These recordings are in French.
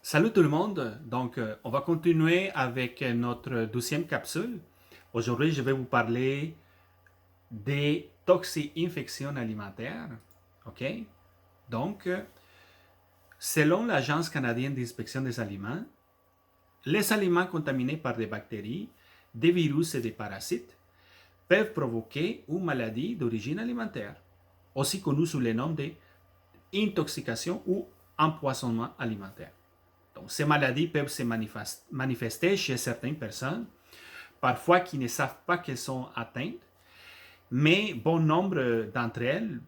Salut tout le monde. On va continuer avec notre 12e capsule. Aujourd'hui, je vais vous parler des toxi-infections alimentaires. OK? Donc, selon l'Agence canadienne d'inspection des aliments, les aliments contaminés par des bactéries, des virus et des parasites peuvent provoquer une maladie d'origine alimentaire, aussi connue sous le nom d'intoxication ou empoisonnement alimentaire. Donc, ces maladies peuvent se manifester chez certaines personnes, parfois qui ne savent pas qu'elles sont atteintes, mais bon nombre d'entre elles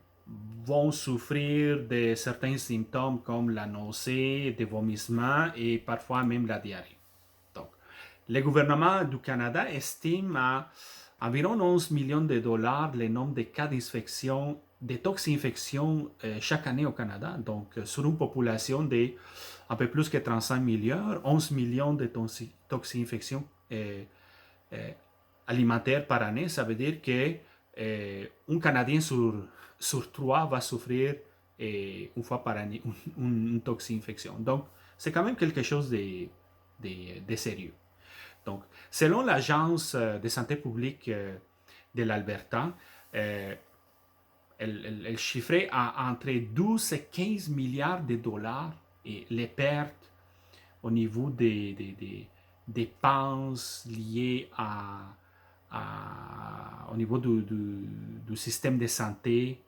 vont souffrir de certains symptômes comme la nausée, des vomissements et parfois même la diarrhée. Donc, le gouvernement du Canada estime à environ 11 millions de dollars le nombre de cas d'infection, de toxi-infection chaque année au Canada. Donc, sur une population de un peu plus que 35 millions, 11 millions de toxi-infections alimentaires par année, ça veut dire que un Canadien sur trois va souffrir une fois par année une toxi-infection. Donc, c'est quand même quelque chose de sérieux. Donc, selon l'Agence de santé publique de l'Alberta, euh, elle chiffrait à entre 12 et 15 milliards de dollars et les pertes au niveau des dépenses liées au niveau du système de santé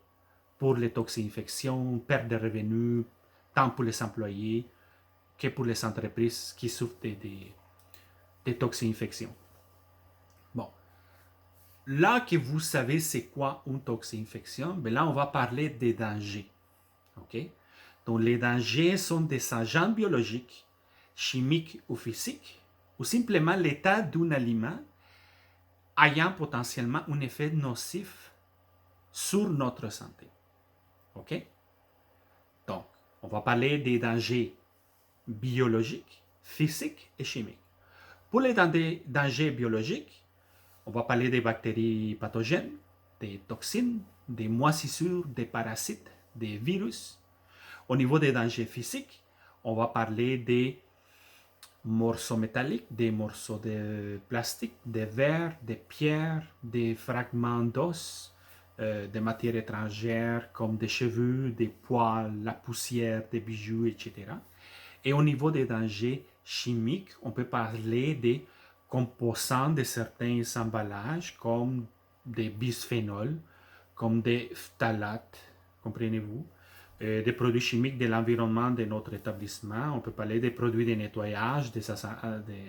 pour les toxi-infections, perte de revenus, tant pour les employés que pour les entreprises qui souffrent des toxi-infections. Bon, là que vous savez c'est quoi une toxi-infection, ben là on va parler des dangers. OK? Donc les dangers sont des agents biologiques, chimiques ou physiques, ou simplement l'état d'un aliment ayant potentiellement un effet nocif sur notre santé. OK? Donc, on va parler des dangers biologiques, physiques et chimiques. Pour les dangers biologiques, on va parler des bactéries pathogènes, des toxines, des moisissures, des parasites, des virus. Au niveau des dangers physiques, on va parler des morceaux métalliques, des morceaux de plastique, des verres, des pierres, des fragments d'os, des matières étrangères comme des cheveux, des poils, la poussière, des bijoux, etc. Et au niveau des dangers chimiques, on peut parler des composants de certains emballages comme des bisphénols, comme des phtalates, comprenez-vous, des produits chimiques de l'environnement de notre établissement. On peut parler des produits de nettoyage, des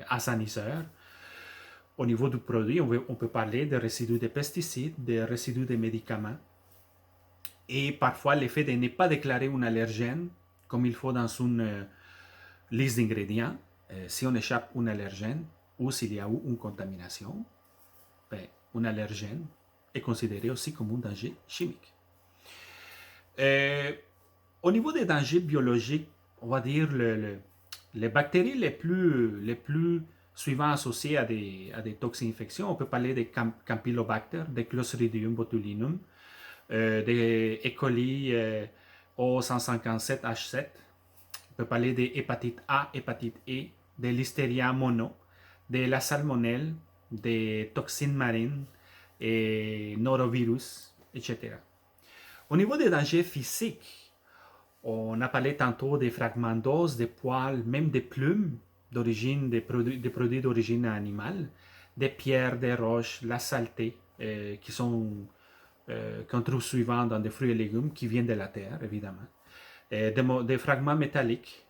assainisseurs. Au niveau du produit, on peut parler des résidus de pesticides, des résidus de médicaments. Et parfois, l'effet de ne pas déclarer un allergène comme il faut dans une liste d'ingrédients. Si on échappe un allergène ou s'il y a eu une contamination, ben, un allergène est considéré aussi comme un danger chimique. Euh, Au niveau des dangers biologiques, on va dire les bactéries les plus souvent associées à des toxines-infections, on peut parler des Campylobacter, des Clostridium botulinum, des E. coli O157H7. On peut parler des hépatites A, hépatite E, des Listeria mono, de la salmonelle, des toxines marines et norovirus, etc. Au niveau des dangers physiques, on a parlé tantôt des fragments d'os, des poils, même des plumes d'origine, des produits d'origine animale, des pierres, des roches, la saleté, qu'on trouve souvent dans des fruits et légumes qui viennent de la terre, évidemment. Des fragments métalliques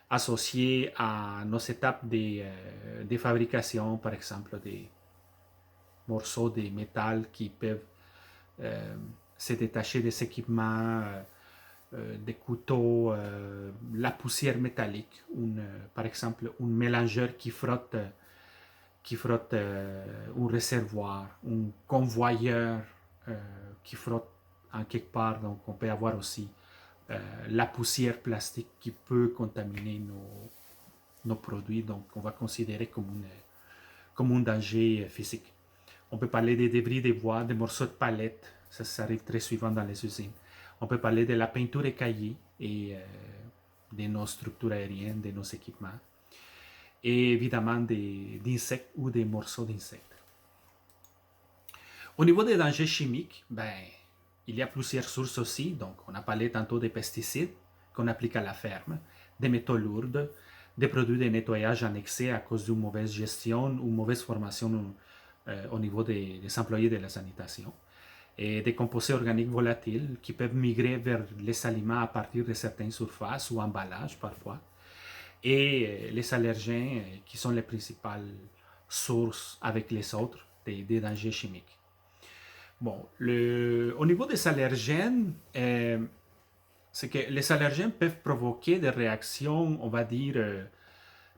associés à nos étapes de fabrication, par exemple des morceaux de métal qui peuvent se détacher des équipements, des couteaux, la poussière métallique, par exemple un mélangeur qui frotte un réservoir, un convoyeur qui frotte en quelque part. Donc on peut avoir aussi la poussière plastique qui peut contaminer nos produits. Donc on va considérer comme un danger physique. On peut parler des débris des bois, des morceaux de palettes. Ça arrive très souvent dans les usines. On peut parler de la peinture écaillée et de nos structures aériennes, de nos équipements, et évidemment d'insectes ou des morceaux d'insectes. Au niveau des dangers chimiques, il y a plusieurs sources aussi. Donc, on a parlé tantôt des pesticides qu'on applique à la ferme, des métaux lourds, des produits de nettoyage en excès à cause d'une mauvaise gestion ou mauvaise formation au niveau des employés de la sanitation, et des composés organiques volatiles qui peuvent migrer vers les aliments à partir de certaines surfaces ou emballages parfois, et les allergènes qui sont les principales sources avec les autres des dangers chimiques. Bon, au niveau des allergènes, c'est que les allergènes peuvent provoquer des réactions, on va dire,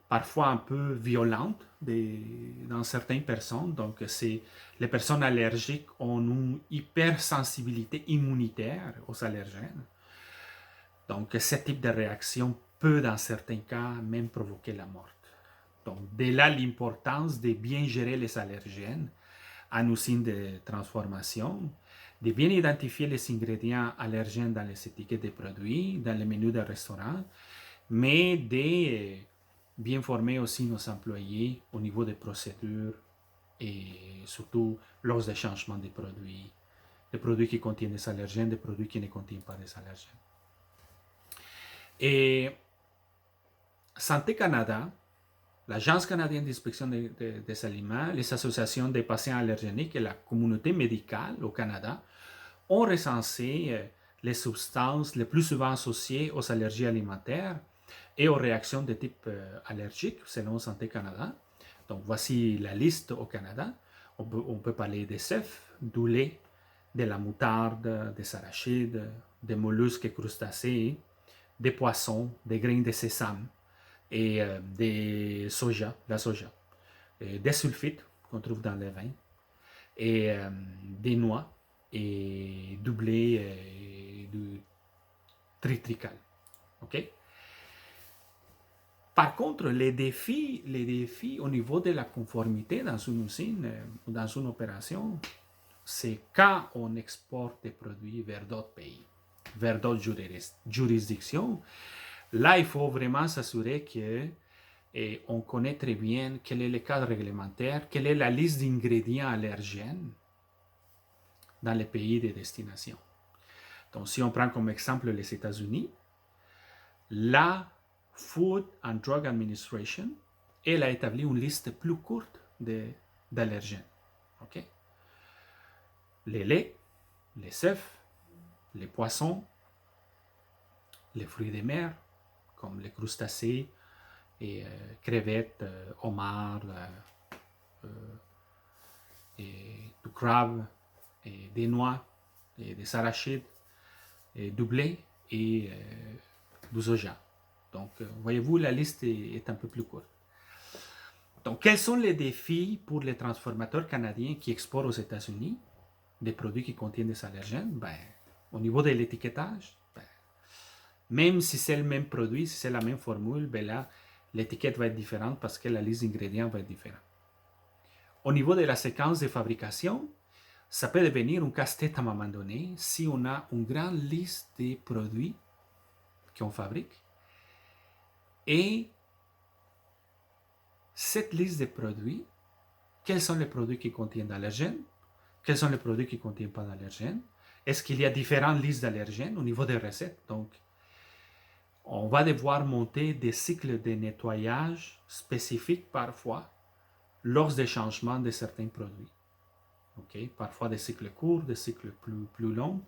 parfois un peu violentes dans certaines personnes. Donc, les personnes allergiques ont une hypersensibilité immunitaire aux allergènes. Donc, ce type de réaction peut, dans certains cas, même provoquer la mort. Donc, dès là, l'importance de bien gérer les allergènes en usine de transformation, de bien identifier les ingrédients allergènes dans les étiquettes des produits, dans les menus des restaurants, mais de bien former aussi nos employés au niveau des procédures et surtout lors des changements des produits qui contiennent des allergènes, des produits qui ne contiennent pas des allergènes. Et Santé Canada, l'Agence canadienne d'inspection des aliments, les associations des patients allergéniques et la communauté médicale au Canada ont recensé les substances les plus souvent associées aux allergies alimentaires et aux réactions de type allergique selon Santé Canada. Donc voici la liste au Canada. On peut parler des cèpes, du lait, de la moutarde, des arachides, des mollusques et crustacés, des poissons, des graines de sésame et des la soja, des sulfites qu'on trouve dans les vins, et des noix et du blé et du tritrical. OK? Par contre, les défis au niveau de la conformité dans une usine ou dans une opération, c'est quand on exporte des produits vers d'autres pays, vers d'autres juridictions. Là, il faut vraiment s'assurer qu'on connaît très bien quel est le cadre réglementaire, quelle est la liste d'ingrédients allergènes dans les pays de destination. Donc, si on prend comme exemple les États-Unis, la Food and Drug Administration, elle a établi une liste plus courte d'allergènes. Okay? Les laits, les cèpes, les poissons, les fruits de mer, comme les crustacés, et crevettes, homards, et du crabe, et des noix, et des arachides, et du blé et du soja. Donc, voyez-vous, la liste est un peu plus courte. Donc, quels sont les défis pour les transformateurs canadiens qui exportent aux États-Unis des produits qui contiennent des allergènes? Au niveau de l'étiquetage, même si c'est le même produit, si c'est la même formule, là, l'étiquette va être différente parce que la liste d'ingrédients va être différente. Au niveau de la séquence de fabrication, ça peut devenir un casse-tête à un moment donné si on a une grande liste de produits qu'on fabrique. Et cette liste de produits, quels sont les produits qui contiennent d'allergènes? Quels sont les produits qui ne contiennent pas d'allergènes? Est-ce qu'il y a différentes listes d'allergènes au niveau des recettes? Donc, on va devoir monter des cycles de nettoyage spécifiques parfois lors des changements de certains produits. Okay? Parfois des cycles courts, des cycles plus longs,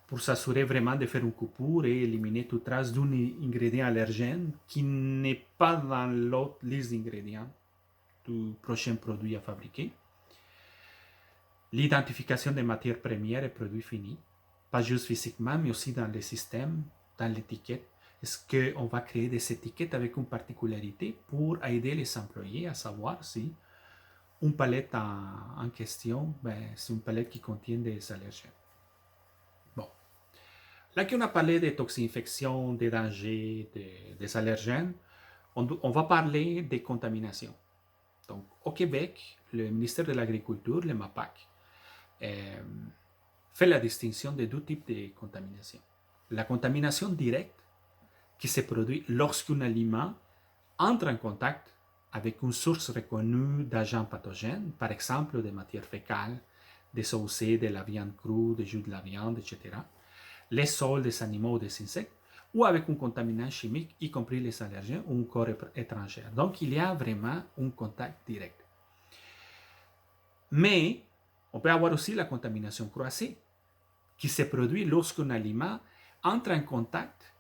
pour s'assurer vraiment de faire une coupure et éliminer toute trace d'un ingrédient allergène qui n'est pas dans l'autre liste d'ingrédients du prochain produit à fabriquer. L'identification des matières premières et produits finis, pas juste physiquement, mais aussi dans les systèmes, dans l'étiquette. Est-ce qu'on va créer des étiquettes avec une particularité pour aider les employés à savoir si une palette en question, c'est une palette qui contient des allergènes. Bon. Là qu'on a parlé des toxinfections, des dangers, des allergènes, on va parler des contaminations. Donc, au Québec, le ministère de l'Agriculture, le MAPAC, fait la distinction de deux types de contamination. La contamination directe, qui se produit lorsqu'un aliment entre en contact avec une source reconnue d'agents pathogènes, par exemple des matières fécales, des saucés, de la viande crue, des jus de la viande, etc., les sols des animaux ou des insectes, ou avec un contaminant chimique, y compris les allergènes ou un corps étranger. Donc, il y a vraiment un contact direct. Mais, on peut avoir aussi la contamination croisée, qui se produit lorsqu'un aliment entre en contact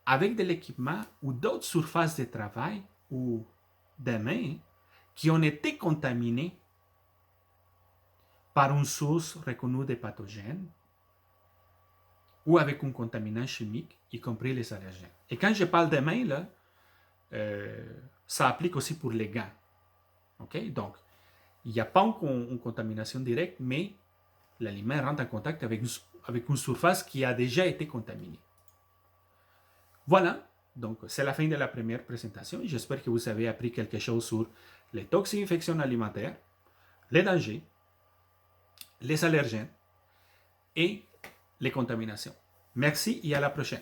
avec de l'équipement ou d'autres surfaces de travail ou des mains qui ont été contaminées par une source reconnue de pathogènes ou avec un contaminant chimique, y compris les allergènes. Et quand je parle des mains, là, ça applique aussi pour les gants. Okay? Donc, il n'y a pas une contamination directe, mais l'aliment rentre en contact avec une surface qui a déjà été contaminée. Voilà, donc c'est la fin de la première présentation. J'espère que vous avez appris quelque chose sur les toxines-infections alimentaires, les dangers, les allergènes et les contaminations. Merci et à la prochaine.